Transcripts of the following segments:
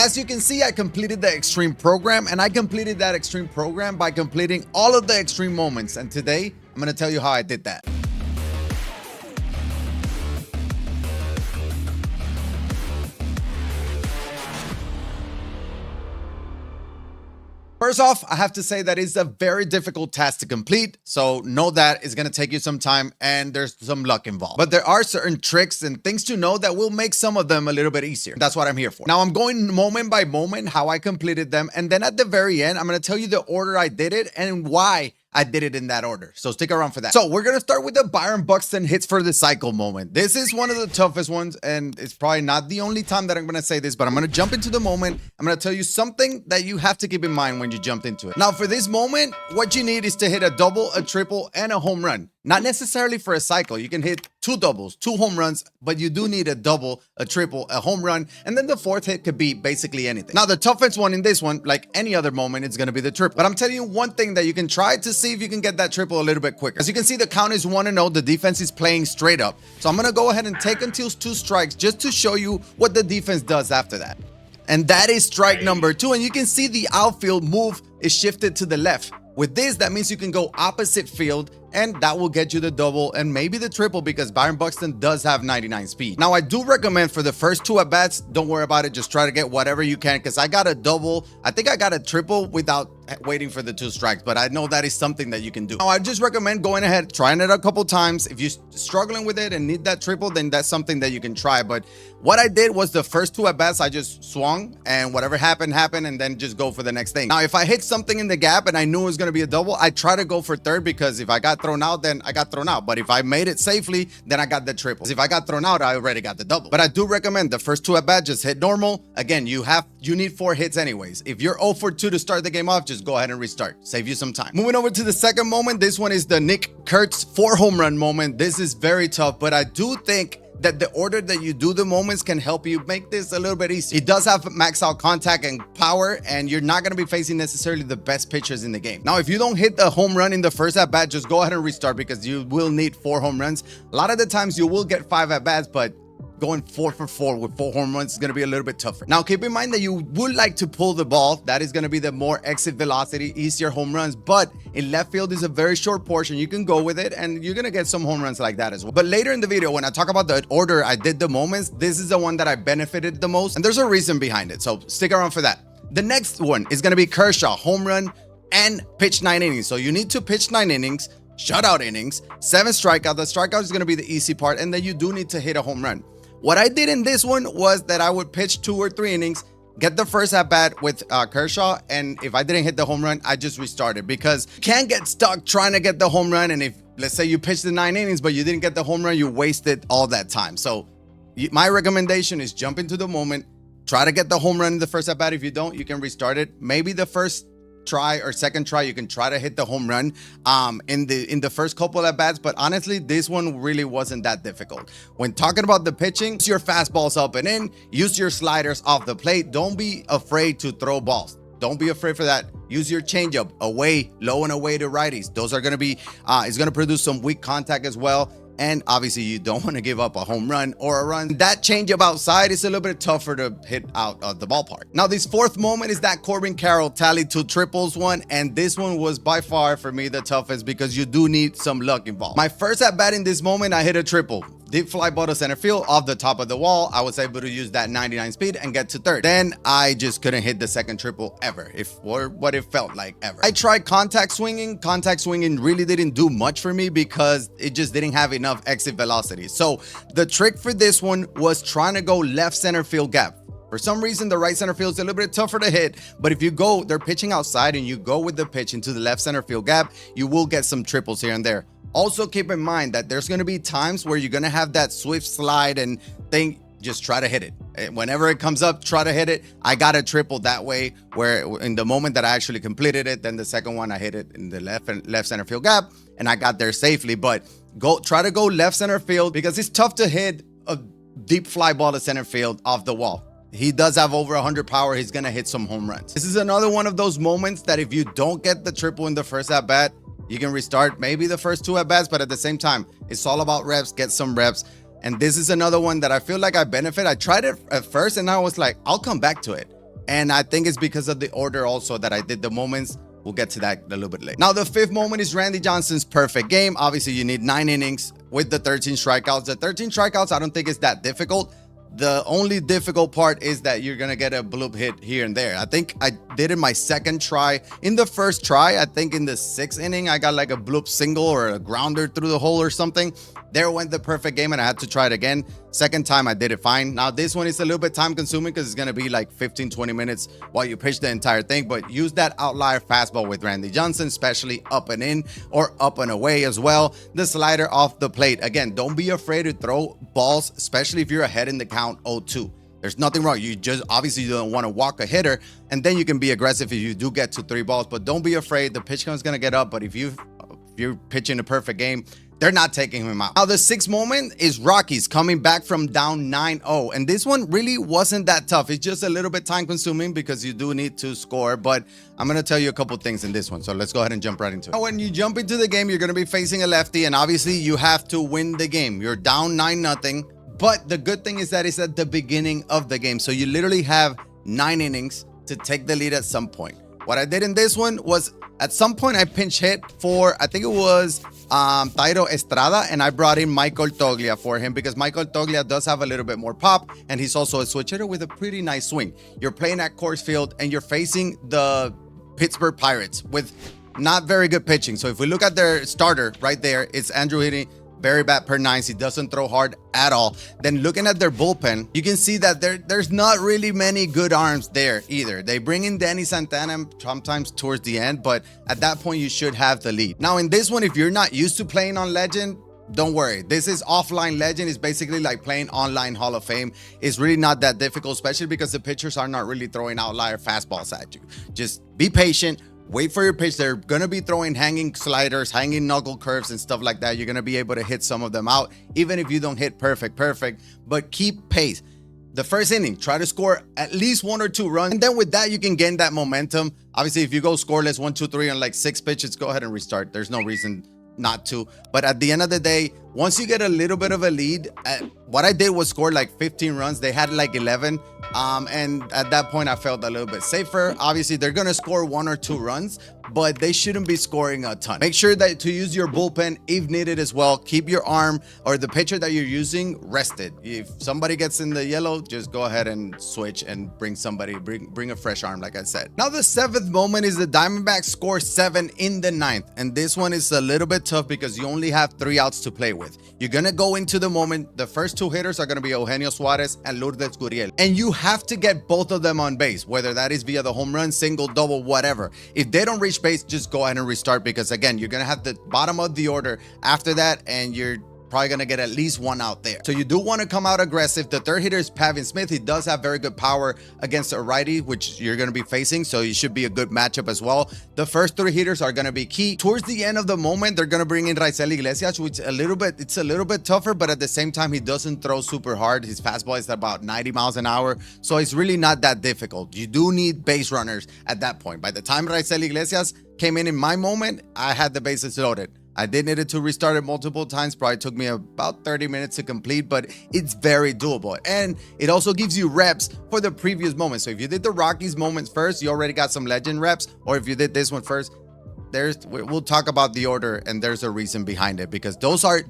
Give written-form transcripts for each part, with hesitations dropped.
As you can see, I completed the extreme program, and I completed that extreme program by completing all of the extreme moments. And today, I'm going to tell you how I did that. First off, I have to say that it's a very difficult task to complete, so know that it's gonna take you some time and there's some luck involved. But there are certain tricks and things to know that will make some of them a little bit easier. That's what I'm here for. Now I'm going moment by moment how I completed them, and then at the very end, I'm gonna tell you the order I did it and why I did it in that order. So stick around for that. So we're gonna start with the Byron Buxton hits for the cycle moment. This is one of the toughest ones, and it's probably not the only time that I'm gonna say this, but I'm gonna jump into the moment. I'm gonna tell you something that you have to keep in mind when you jumped into it. Now for this moment, what you need is to hit a double, a triple, and a home run. Not necessarily for a cycle. You can hit 2 doubles, 2 home runs, but you do need a double, a triple, a home run, and then the 4th hit could be basically anything. Now, the toughest one in this one, like any other moment, it's gonna be the triple. But I'm telling you one thing that you can try to see if you can get that triple a little bit quicker. As you can see, the count is 1-0. The defense is playing straight up. So I'm gonna go ahead and take until 2 strikes just to show you what the defense does after that. And that is strike number 2. And you can see the outfield move is shifted to the left. With this, that means you can go opposite field, and that will get you the double and maybe the triple because Byron Buxton does have 99 speed. Now, I do recommend for the first 2 at-bats, don't worry about it. Just try to get whatever you can because I got a double. I think I got a triple without waiting for the 2 strikes, but I know that is something that you can do. Now, I just recommend going ahead, trying it a couple times. If you're struggling with it and need that triple, then that's something that you can try. But what I did was the first 2 at-bats, I just swung and whatever happened, and then just go for the next thing. Now, if I hit something in the gap and I knew it was going to be a double, I try to go for third because if I got thrown out, then I got thrown out. But if I made it safely, then I got the triple. If I got thrown out, I already got the double. But I do recommend the first 2 at-bats, just hit normal. Again, you need 4 hits anyways. If you're 0 for 2 to start the game off, just go ahead and restart. Save you some time. Moving over to the second moment, this one is the Nick Kurtz 4 home run moment. This is very tough, but I do think that the order that you do the moments can help you make this a little bit easier. It does have max out contact and power, and you're not going to be facing necessarily the best pitchers in the game. Now, if you don't hit the home run in the first at bat, just go ahead and restart because you will need 4 home runs. A lot of the times you will get 5 at bats, but going 4 for 4 with 4 home runs is going to be a little bit tougher. Now, keep in mind that you would like to pull the ball. That is going to be the more exit velocity, easier home runs. But in left field is a very short portion. You can go with it, and you're going to get some home runs like that as well. But later in the video, when I talk about the order I did the moments, this is the one that I benefited the most. And there's a reason behind it. So stick around for that. The next one is going to be Kershaw, home run and pitch 9 innings. So you need to pitch 9 innings, shutout innings, 7 strikeouts. The strikeout is going to be the easy part. And then you do need to hit a home run. What I did in this one was that I would pitch 2 or 3 innings, get the first at bat with Kershaw, and if I didn't hit the home run, I just restarted because you can't get stuck trying to get the home run. And if, let's say you pitched the 9 innings, but you didn't get the home run, you wasted all that time. So my recommendation is jump into the moment, try to get the home run in the first at bat. If you don't, you can restart it. Maybe the first try or second try, you can try to hit the home run in the first couple at bats. But honestly, this one really wasn't that difficult. When talking about the pitching, use your fastballs up and in, use your sliders off the plate. Don't be afraid to throw balls. Don't be afraid for that. Use your changeup away, low and away to righties. Those are going to be, it's going to produce some weak contact as well. And obviously, you don't want to give up a home run or a run. That changeup outside is a little bit tougher to hit out of the ballpark. Now, this 4th moment is that Corbin Carroll tallied 2 triples one. And this one was by far, for me, the toughest because you do need some luck involved. My first at bat in this moment, I hit a triple. Deep fly ball to center field off the top of the wall. I was able to use that 99 speed and get to third. Then I just couldn't hit the second triple ever, or what it felt like ever. I tried contact swinging. Contact swinging really didn't do much for me because it just didn't have enough exit velocity. So the trick for this one was trying to go left center field gap. For some reason, the right center field is a little bit tougher to hit, but if you go, they're pitching outside and you go with the pitch into the left center field gap, you will get some triples here and there. Also, keep in mind that there's going to be times where you're going to have that swift slide and thing. Just try to hit it. Whenever it comes up, try to hit it. I got a triple that way where in the moment that I actually completed it, then the second one I hit it in the left center field gap and I got there safely. But try to go left center field because it's tough to hit a deep fly ball to center field off the wall. He does have over 100 power. He's going to hit some home runs. This is another one of those moments that if you don't get the triple in the first at bat, you can restart maybe the first 2 at bats, but at the same time, it's all about reps. Get some reps. And this is another one that I feel like I benefit. I tried it at first and I was like, I'll come back to it. And I think it's because of the order also that I did the moments. We'll get to that a little bit later. Now, the fifth moment is Randy Johnson's perfect game. Obviously, you need 9 innings with the 13 strikeouts. The 13 strikeouts, I don't think it's that difficult. The only difficult part is that you're going to get a bloop hit here and there. I think I did in my second try. In the first try, I think in the 6th inning, I got like a bloop single or a grounder through the hole or something. There went the perfect game and I had to try it again. Second time, I did it fine. Now, this one is a little bit time consuming because it's going to be like 15, 20 minutes while you pitch the entire thing. But use that outlier fastball with Randy Johnson, especially up and in or up and away as well. The slider off the plate. Again, don't be afraid to throw balls, especially if you're ahead in the count 0-2. There's nothing wrong. You just obviously you don't want to walk a hitter, and then you can be aggressive if you do get to 3 balls. But don't be afraid. The pitch count is going to get up. But if you're pitching a perfect game, they're not taking him out. Now, the 6th moment is Rockies coming back from down 9-0. And this one really wasn't that tough. It's just a little bit time consuming because you do need to score. But I'm going to tell you a couple things in this one. So let's go ahead and jump right into it. Now, when you jump into the game, you're going to be facing a lefty. And obviously, you have to win the game. You're down 9-0. But the good thing is that it's at the beginning of the game. So you literally have 9 innings to take the lead at some point. What I did in this one was at some point I pinch hit for, I think it was Tairo Estrada, and I brought in Michael Toglia for him because Michael Toglia does have a little bit more pop, and he's also a switch hitter with a pretty nice swing. You're playing at Coors Field, and you're facing the Pittsburgh Pirates with not very good pitching. So if we look at their starter right there, it's Andrew Heaney. Very bad per 9s. He doesn't throw hard at all. Then looking at their bullpen, you can see that there's not really many good arms there either. They bring in Danny Santana sometimes towards the end, but at that point, you should have the lead. Now, in this one, if you're not used to playing on Legend, don't worry. This is offline Legend. It's basically like playing online Hall of Fame. It's really not that difficult, especially because the pitchers are not really throwing outlier fastballs at you. Just be patient. Wait for your pitch. They're going to be throwing hanging sliders, hanging knuckle curves and stuff like that. You're going to be able to hit some of them out, even if you don't hit perfect, but keep pace. The first inning, try to score at least 1 or 2 runs. And then with that, you can gain that momentum. Obviously, if you go scoreless 1, 2, 3 on like 6 pitches, go ahead and restart. There's no reason not to. But at the end of the day, once you get a little bit of a lead, what I did was score like 15 runs. They had like 11. And at that point, I felt a little bit safer. Obviously, they're going to score 1 or 2 runs, but they shouldn't be scoring a ton. Make sure that to use your bullpen if needed as well. Keep your arm or the pitcher that you're using rested. If somebody gets in the yellow, just go ahead and switch and bring a fresh arm, like I said. Now, the 7th moment is the Diamondbacks score 7 in the 9th. And this one is a little bit tough because you only have 3 outs to play with. You're going to go into the moment. The first 2 hitters are going to be Eugenio Suarez and Lourdes Gurriel. And you have to get both of them on base, whether that is via the home run, single, double, whatever. If they don't reach base, just go ahead and restart because, again, you're going to have the bottom of the order after that, and you're probably going to get at least 1 out there. So you do want to come out aggressive. The 3rd hitter is Pavin Smith. He does have very good power against a righty, which you're going to be facing. So it should be a good matchup as well. The first 3 hitters are going to be key. Towards the end of the moment, they're going to bring in Raisel Iglesias, which it's a little bit tougher, but at the same time, he doesn't throw super hard. His fastball is about 90 miles an hour. So it's really not that difficult. You do need base runners at that point. By the time Raisel Iglesias came in my moment, I had the bases loaded. I did need it to restart it multiple times. Probably took me about 30 minutes to complete, but it's very doable. And it also gives you reps for the previous moments. So if you did the Rockies moments first, you already got some Legend reps. Or if you did this one first, we'll talk about the order, and there's a reason behind it because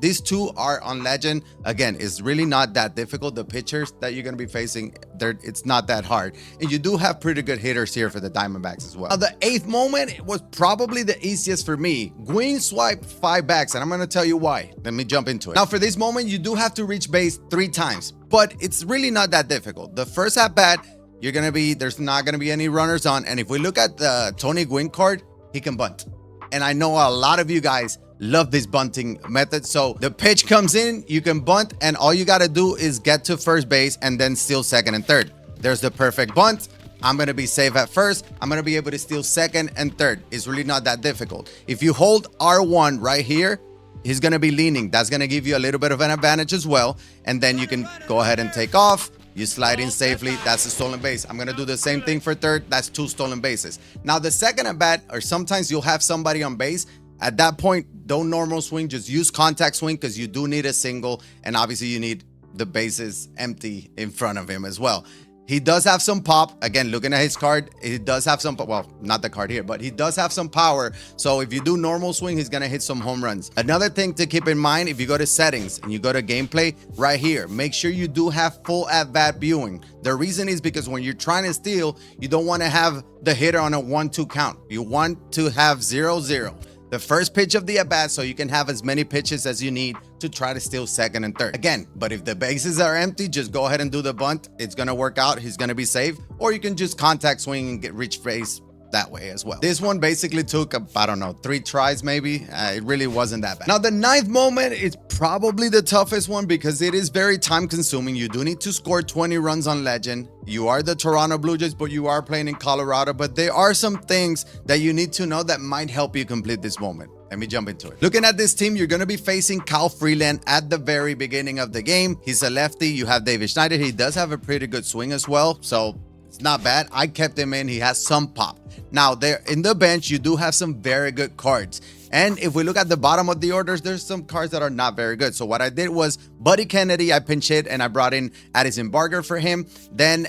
these 2 are on Legend. Again, it's really not that difficult. The pitchers that you're going to be facing, it's not that hard. And you do have pretty good hitters here for the Diamondbacks as well. Now, the 8th moment was probably the easiest for me. Gwynn swiped 5 backs, and I'm going to tell you why. Let me jump into it. Now, for this moment, you do have to reach base 3 times, but it's really not that difficult. The first at bat, there's not going to be any runners on. And if we look at the Tony Gwynn card, he can bunt. And I know a lot of you guys love this bunting method. So the pitch comes in, you can bunt, and all you got to do is get to first base and then steal 2nd and 3rd. There's the perfect bunt. I'm going to be safe at first. I'm going to be able to steal 2nd and 3rd. It's really not that difficult. If you hold R1 right here, he's going to be leaning. That's going to give you a little bit of an advantage as well. And then you can go ahead and take off. You slide in safely. That's a stolen base. I'm going to do the same thing for 3rd. That's 2 stolen bases. Now, the 2nd at bat, or sometimes you'll have somebody on base. At that point, don't normal swing. Just use contact swing because you do need a single. And obviously, you need the bases empty in front of him as well. He does have some pop. Again, looking at his card, he does have some, well, not the card here, but he does have some power. So if you do normal swing, he's going to hit some home runs. Another thing to keep in mind, if you go to settings and you go to gameplay right here, make sure you do have full at-bat viewing. The reason is because when you're trying to steal, you don't want to have the hitter on a 1-2 count. You want to have 0-0. The first pitch of the at-bat, so you can have as many pitches as you need to try to steal second and third. Again, but if the bases are empty, just go ahead and do the bunt. It's going to work out. He's going to be safe. Or you can just contact swing and get reach base that way as well. This one basically took, I don't know, 3 tries maybe. It really wasn't that bad. Now, the 9th moment is probably the toughest one because it is very time consuming. You do need to score 20 runs on Legend. You are the Toronto Blue Jays, but you are playing in Colorado. But there are some things that you need to know that might help you complete this moment. Let me jump into it. Looking at this team, you're going to be facing Kyle Freeland at the very beginning of the game. He's a lefty. You have David Schneider. He does have a pretty good swing as well, so it's not bad. I kept him in. He has some pop. Now, there in the bench, you do have some very good cards. And if we look at the bottom of the orders, there's some cards that are not very good. So what I did was Buddy Kennedy, I pinch hit and I brought in Addison Barger for him. Then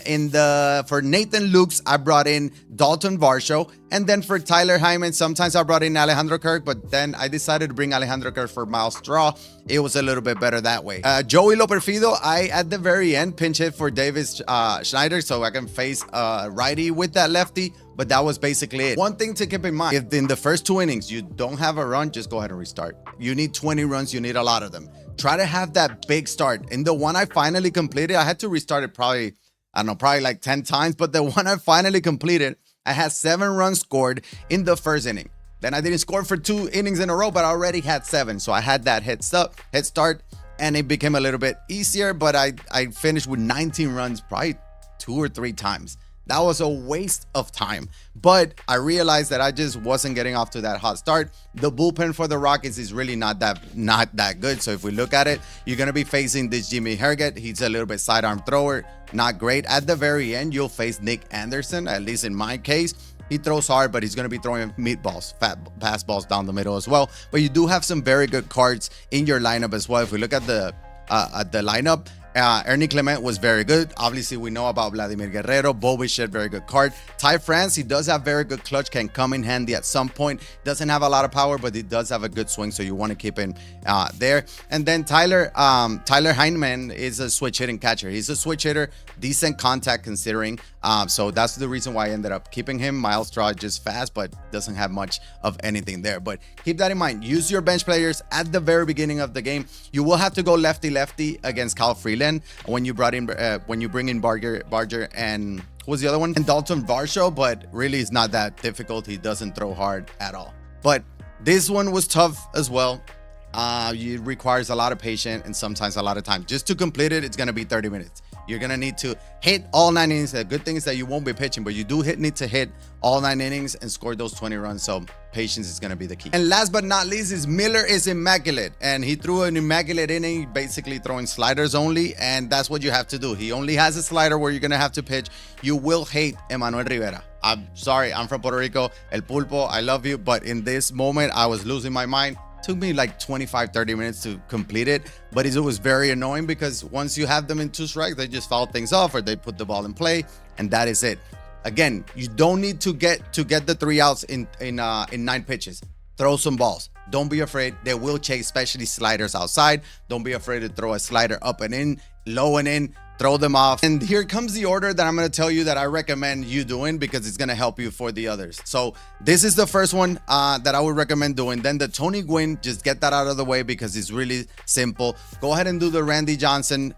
for Nathan Lukes, I brought in Dalton Varsho. And then for Tyler Hyman, sometimes I brought in Alejandro Kirk, but then I decided to bring Alejandro Kirk for Miles Straw. It was a little bit better that way. Joey Loperfido, I at the very end pinch hit for Davis Schneider so I can face righty with that lefty. But that was basically it. One thing to keep in mind, if in the first 2 innings you don't have a run, just go ahead and restart. You need 20 runs, you need a lot of them. Try to have that big start. In the one I finally completed, I had to restart it probably like 10 times, but the one I finally completed, I had 7 runs scored in the first inning. Then I didn't score for 2 innings in a row, but I already had 7. So I had that head start, and it became a little bit easier, but I finished with 19 runs probably 2 or 3 times. That was a waste of time, but I realized that I just wasn't getting off to that hot start. The bullpen for the Rockets is really not that good. So if we look at it, you're going to be facing this Jimmy Herget. He's a little bit sidearm thrower, not great. At the very end, you'll face Nick Anderson, at least in my case. He throws hard, but he's going to be throwing meatballs, fat pass balls down the middle as well. But you do have some very good cards in your lineup as well. If we look at the lineup, Ernie Clement was very good. Obviously, we know about Vladimir Guerrero. Bo Bichette, very good card. Ty France, he does have very good clutch, can come in handy at some point. Doesn't have a lot of power, but he does have a good swing, so you want to keep him there. And then Tyler Heineman is a switch hitting catcher. He's a switch hitter, decent contact considering. So that's the reason why I ended up keeping him. Miles Straw just fast, but doesn't have much of anything there. But keep that in mind. Use your bench players at the very beginning of the game. You will have to go lefty-lefty against Kyle Freeland when you bring in Barger and who was the other one? And Dalton Varsho, but really it's not that difficult. He doesn't throw hard at all. But this one was tough as well. It requires a lot of patience and sometimes a lot of time. Just to complete it, it's going to be 30 minutes. You're going to need to hit all 9 innings. The good thing is that you won't be pitching, but you do need to hit all 9 innings and score those 20 runs. So patience is going to be the key. And last but not least is Miller is immaculate. And he threw an immaculate inning, basically throwing sliders only. And that's what you have to do. He only has a slider where you're going to have to pitch. You will hate Emmanuel Rivera. I'm sorry. I'm from Puerto Rico. El Pulpo, I love you. But in this moment, I was losing my mind. Took me like 25-30 minutes to complete it, but it was very annoying because once you have them in 2 strikes, they just foul things off or they put the ball in play, and that is it. Again, you don't need to get the 3 outs in 9 pitches. Throw some balls. Don't be afraid. They will chase, especially sliders outside. Don't be afraid to throw a slider up and in, low and in. Throw them off. And here comes the order that I'm going to tell you that I recommend you doing because it's going to help you for the others. So this is the first one that I would recommend doing. Then the Tony Gwynn, just get that out of the way because it's really simple. Go ahead and do the Randy Johnson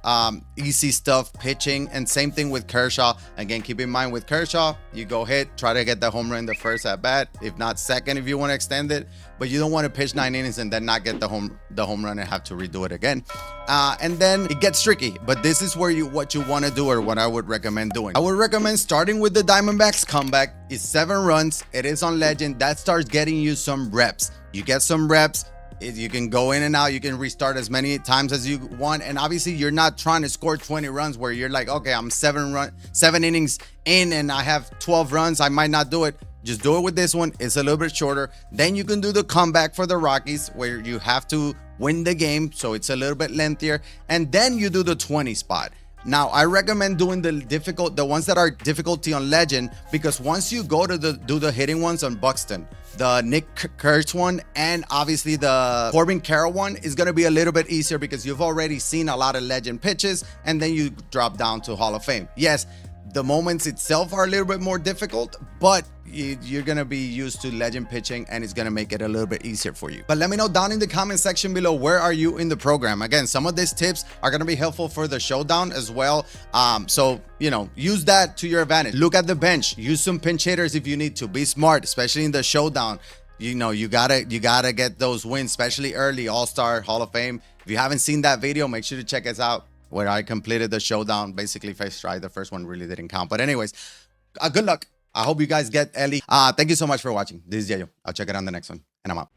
easy stuff, pitching, and same thing with Kershaw. Again, keep in mind with Kershaw, you go hit, try to get the home run the first at bat, if not second if you want to extend it. But you don't want to pitch 9 innings and then not get the home run and have to redo it again. And then it gets tricky. But this is where what you want to do, or what I would recommend doing. I would recommend starting with the Diamondbacks comeback. It's 7 runs. It is on Legend. That starts getting you some reps. You get some reps. You can go in and out. You can restart as many times as you want. And obviously, you're not trying to score 20 runs where you're like, okay, I'm 7 innings in and I have 12 runs. I might not do it. Just do it with this one. It's a little bit shorter. Then you can do the comeback for the Rockies where you have to win the game. So it's a little bit lengthier. And then you do the 20 spot. Now, I recommend doing the ones that are difficulty on legend, because once you go to do the hitting ones on Buxton, the Nick Kurtz one, and obviously the Corbin Carroll one is going to be a little bit easier because you've already seen a lot of legend pitches, and then you drop down to Hall of Fame. Yes, the moments itself are a little bit more difficult, but you're going to be used to legend pitching, and it's going to make it a little bit easier for you. But let me know down in the comment section below, where are you in the program? Again, some of these tips are going to be helpful for the showdown as well. So, use that to your advantage. Look at the bench. Use some pinch hitters if you need to. Be smart, especially in the showdown. You gotta get those wins, especially early, All-Star, Hall of Fame. If you haven't seen that video, make sure to check us out, where I completed the showdown. Basically, first try. The first one really didn't count. But anyways, good luck. I hope you guys get Ellie. Thank you so much for watching. This is YeYo. I'll check it on the next one, and I'm out.